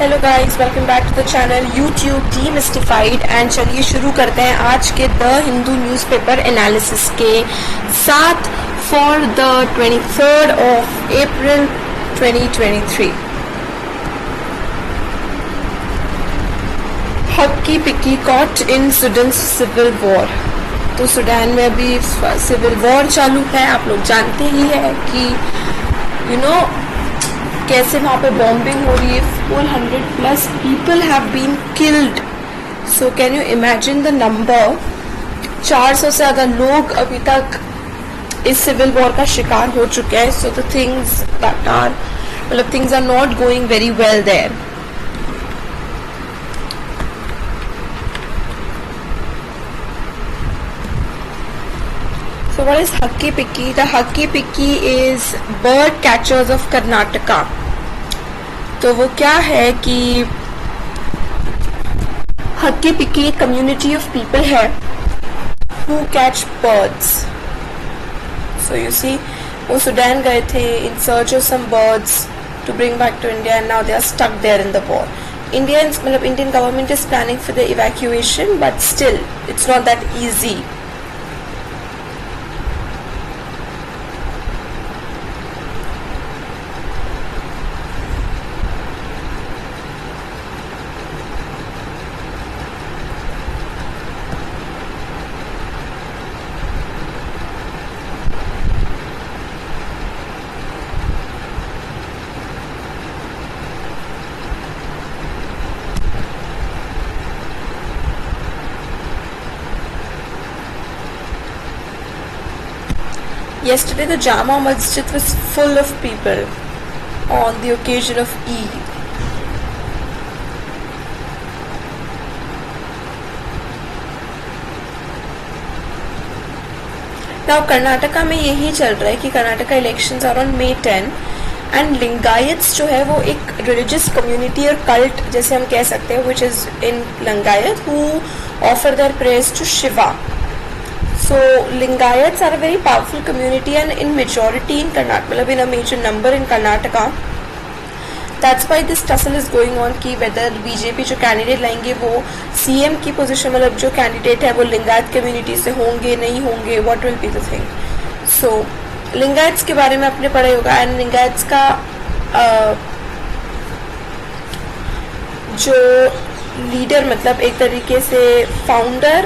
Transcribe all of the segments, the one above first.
Hello guys, welcome back to the channel YouTube demystified. And चलिए शुरू करते हैं आज के द हिंदू न्यूज़पेपर एनालिसिस के साथ for the 23rd of April 2023। Hakki Pikki caught in Sudan civil war. तो सूडान में अभी सिविल वॉर चालू है। आप लोग जानते ही है कि कैसे वहाँ पे बॉम्बिंग हो रही है। 400+ people have been killed. So can you imagine the number. 400 से ज़्यादा लोग अभी तक इस सिविल वॉर का शिकार हो चुके हैं। So the things that are things are not going very well there. So what is Hakki Pikki? The Hakki Pikki is bird catchers of Karnataka. तो वो क्या है कि Hakki Pikki एक community of people है who catch birds. So you see, वो Sudan गए थे in search of some birds to bring back to India, and now they are stuck there in the war. Indian government is planning for the evacuation, but still it's not that easy. Yesterday the Jama Masjid was full of people on the occasion of Eid. Now Karnataka में यही चल रहा है कि Karnataka elections are on May 10 and Lingayats जो है वो एक रिलीजियस कम्युनिटी और कल्ट जैसे हम कह सकते हैं which is in Lingayat who offer their prayers to Shiva. So Lingayats are a very powerful community and in majority in Karnataka, in a major number in Karnataka. That's why this tussle is going on कि whether BJP जो candidate लाएंगे वो CM की position जो candidate है वो Lingayat community से होंगे नहीं होंगे, what will be the thing. So Lingayats के बारे में आपने पढ़ा होगा एंड लिंगायत्स का जो लीडर एक तरीके से फाउंडर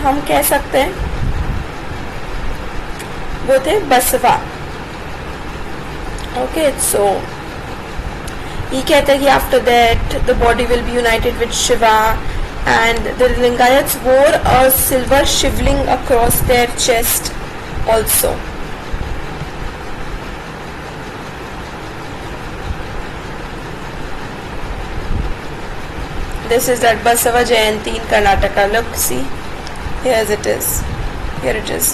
हम कह सकते हैं वो थे बसवा. ओके, सो ये कहते हैं कि after that the body will be united with Shiva and the Lingayats wore a silver Shivling across their chest also. This is that Basava Jayanti in Karnataka. Look, see, here it is. Here it is.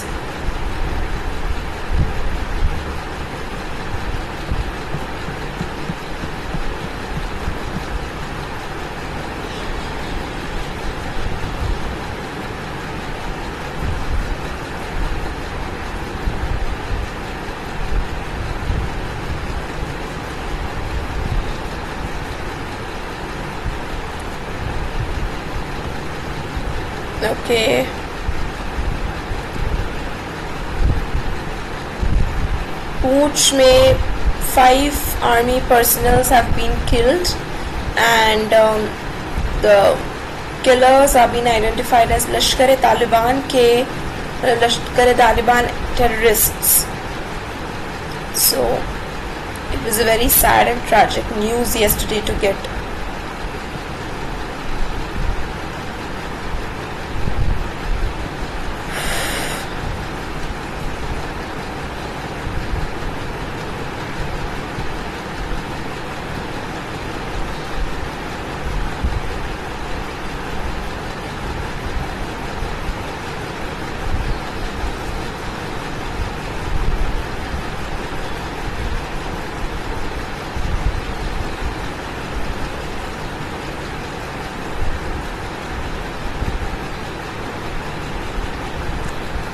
Okay. Pooch में 5 army personnel have been killed and the killers have been identified as Lashkar-e-Taliban terrorists. So it was a very sad and tragic news yesterday to get.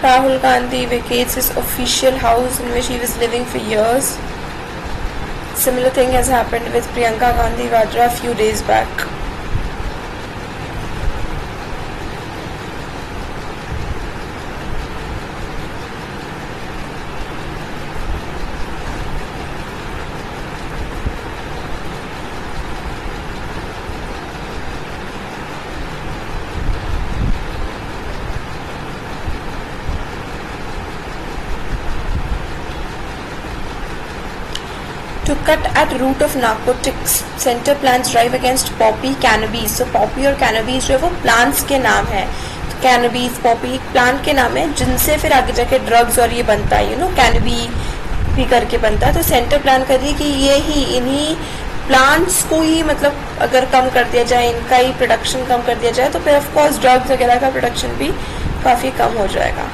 Rahul Gandhi vacates his official house in which he was living for years. Similar thing has happened with Priyanka Gandhi Vadra a few days back. To cut at root of narcotics, center plans drive against poppy, cannabis. So poppy और cannabis जो है वो plants के नाम है. तो cannabis, poppy plant के नाम है जिनसे फिर आगे जाके drugs और ये बनता है, cannabis भी करके बनता है. तो center plan कर रही है कि ये ही इन्हीं प्लांट्स को ही मतलब अगर कम कर दिया जाए, इनका ही प्रोडक्शन कम कर दिया जाए, तो फिर ऑफ कोर्स ड्रग्स वगैरह का प्रोडक्शन भी काफ़ी कम हो जाएगा.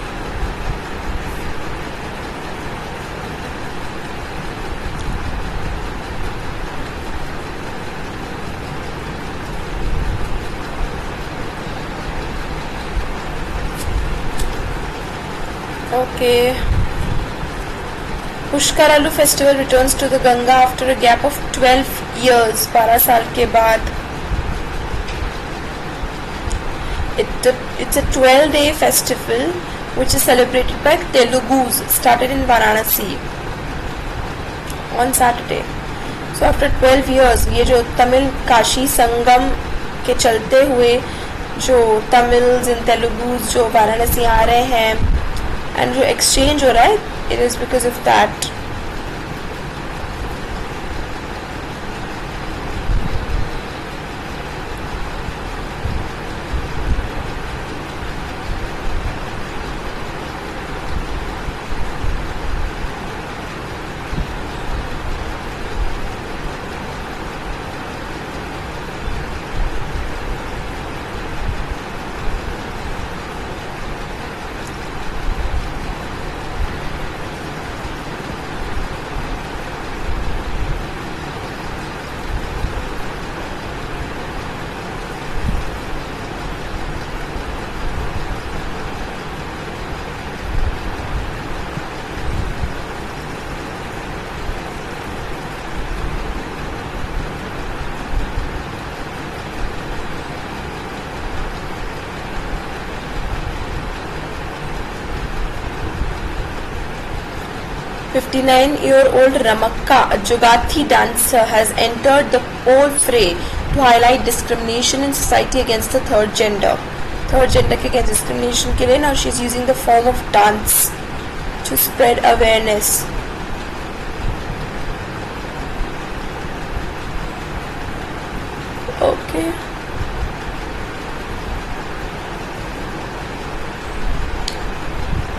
Okay. Pushkaralu festival returns to the Ganga after a gap of 12 years. 12 साल के बाद. It's a 12-day festival which is celebrated by Telugus. Started in Varanasi on Saturday. So after 12 years, ये जो तमिल काशी संगम के चलते हुए जो तमिल्स इन तेलुगुस जो वाराणसी आ रहे हैं एंड जो एक्सचेंज हो रहा है, it is because of that. "59-year-old Ramakka, a Jugathi dancer, has entered the whole fray to highlight discrimination in society against the third gender. Third gender के against discrimination के लिए now she is using the form of dance to spread awareness." Okay.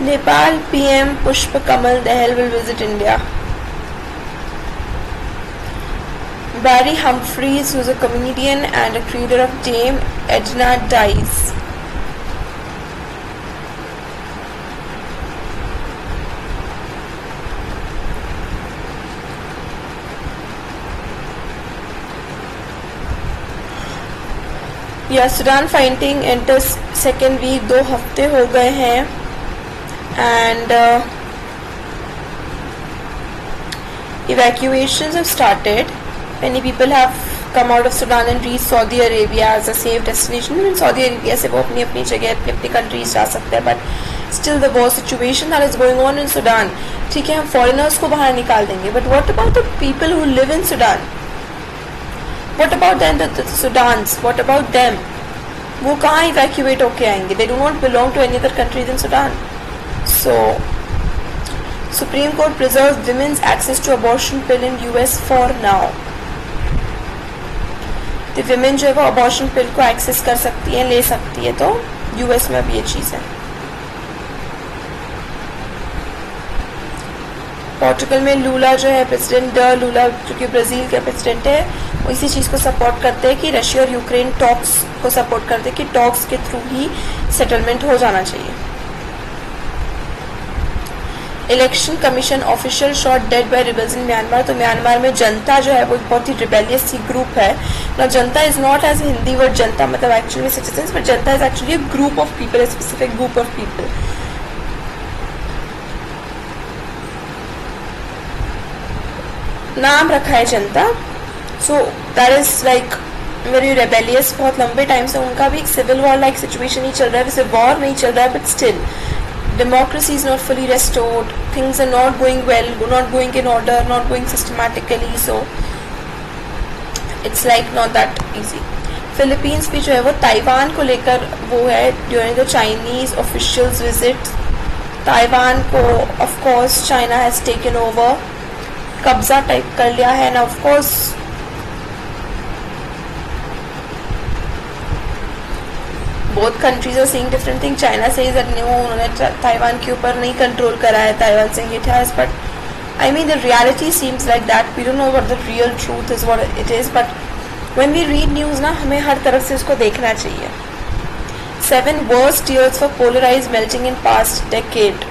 Nepal PM Pushpa Kamal Dahal will visit India. Barry Humphries, who is a comedian and a creator of Dame Edna, dies. या Sudan fighting enter second week, 2 हफ्ते हो गए हैं. And evacuations have started. Many people have come out of Sudan and reached Saudi Arabia as a safe destination. In Saudi Arabia से वो अपनी अपनी जगह अपनी countries जा सकते हैं, but still the war situation that is going on in Sudan. ठीक है, हम foreigners को बाहर निकाल देंगे, but what about the people who live in Sudan? What about then the Sudans? What about them? वो कहाँ evacuate होके आएंगे? They do not belong to any other country than Sudan. So, Supreme Court preserves women's access to abortion pill in US for now. The women जो है वो abortion pill को access कर सकती है, ले सकती है, तो US में भी ये चीज़ है. पोर्चुगल में लूला जो है प्रेसिडेंट लूला जो कि ब्राज़ील के प्रेसिडेंट है, वो इसी चीज़ को सपोर्ट करते हैं कि रशिया और यूक्रेन टॉक्स को सपोर्ट करते हैं कि टॉक्स के थ्रू ही सेटलमेंट हो जाना चाहिए. Election commission official shot dead by rebels in Myanmar. तो म्यांमार में जनता जो है वो एक बहुत ही रिबेलियस सी ग्रुप है ना. Janata is not as Hindi word Janata मतलब actually citizens, but Janata is actually a group of people, a specific group of people. नाम रखा है Janata, so that is like very rebellious. बहुत लंबे टाइम से उनका भी एक सिविल वॉर लाइक सिचुएशन ही चल रहा है, वैसे वॉर नहीं चल रहा है but still democracy is not fully restored, things are not going well, not going in order, not going systematically, so it's like not that easy. Philippines भी जो है वो ताइवान को लेकर वो है, during the Chinese officials visit Taiwan को of course China has taken over, कब्जा टाइप कर लिया है ना। Of course both countries are saying different things. China says that no, उन्होंने ताइवान के ऊपर नहीं कंट्रोल करा है, Taiwan saying it has, but I mean the reality seems like that. We don't know what the real truth is, what it is, but when we read news ना हमें हर तरफ से उसको देखना चाहिए। 7 worst years for polarized melting in past decade.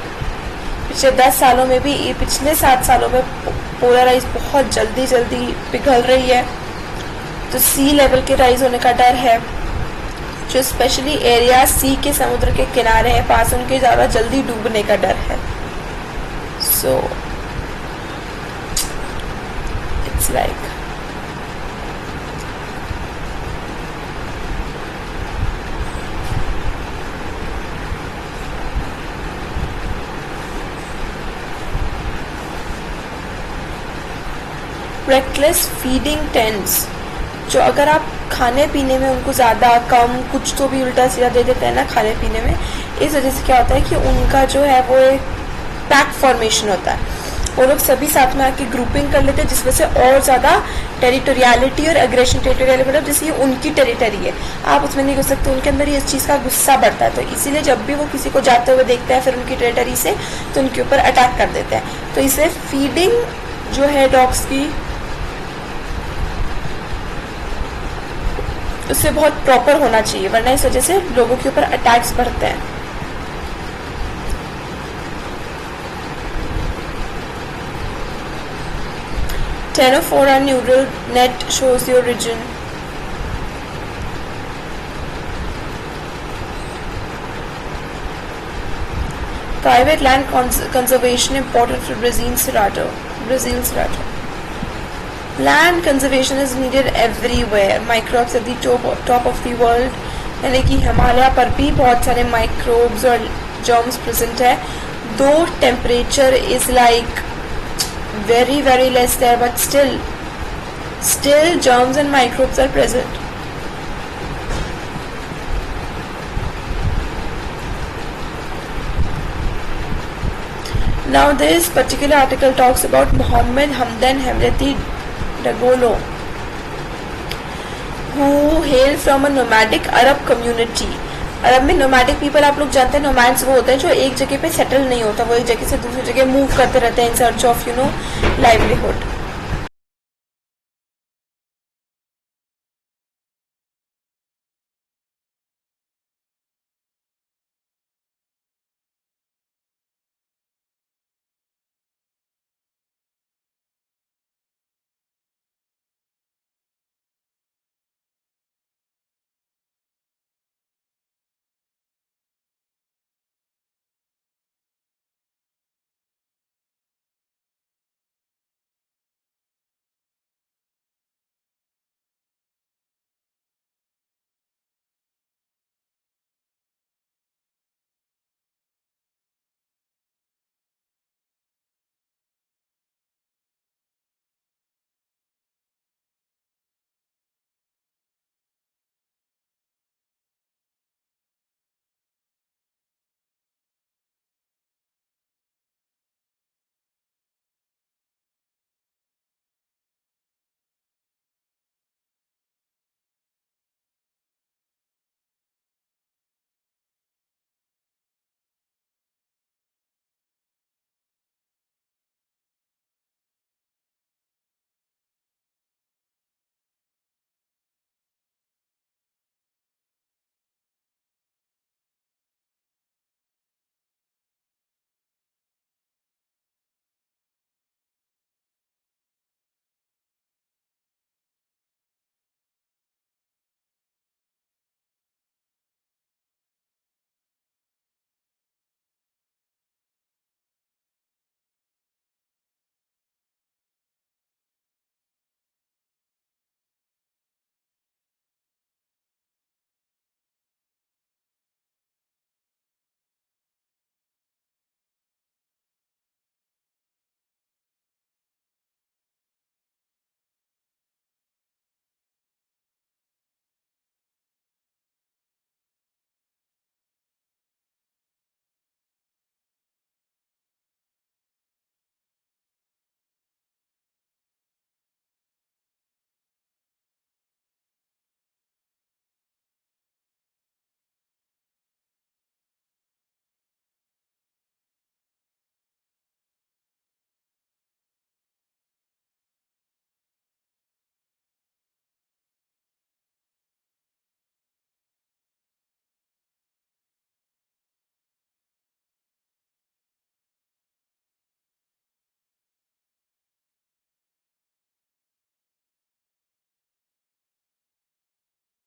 पिछले 10 सालों में भी, पिछले 7 सालों में पोलराइज बहुत जल्दी जल्दी पिघल रही है, तो सी लेवल के राइज होने का डर है। जो स्पेशली एरिया सी के समुद्र के किनारे हैं पास, उनके ज़्यादा जल्दी डूबने का डर है। So it's like reckless feeding tents, जो अगर आप खाने पीने में उनको ज़्यादा कम कुछ तो भी उल्टा सीधा दे देते हैं ना खाने पीने में, इस वजह से क्या होता है कि उनका जो है वो एक पैक फॉर्मेशन होता है, वो लोग सभी साथ में आके ग्रुपिंग कर लेते हैं, जिस वजह से और ज़्यादा टेरिटोरियलिटी और एग्रेशन, टेरिटोरियलिटी मतलब जैसे ये उनकी टेरिटरी है, आप उसमें नहीं घुस सकते, उनके अंदर ये इस चीज़ का गुस्सा बढ़ता है। तो इसीलिए जब भी वो किसी को जाते हुए देखते हैं फिर उनकी टेरिटरी से, तो उनके ऊपर अटैक कर देते हैं। तो इसलिए फीडिंग जो है डॉग्स की, उससे बहुत प्रॉपर होना चाहिए, वरना इस वजह से लोगों के ऊपर अटैक्स बढ़ते हैं। Tenofora neural net shows the origin. Private land conservation important for Brazil Cerrado. Land conservation is needed everywhere. Microbes at the top of the world, यानी कि हिमालय पर भी बहुत सारे माइक्रोब्स और जर्म्स प्रेजेंट है। दो temperature is like very very less there, but still germs and microbes are present. Now this particular article talks about Mohammed Hamdan Hemrati Dagolo, who hail from a nomadic Arab community. अरब में nomadic people आप लोग जानते हैं, nomads वो होते हैं जो एक जगह पे सेटल नहीं होता, वो एक जगह से दूसरी जगह मूव करते रहते हैं इन सर्च ऑफ लाइवलीहुड।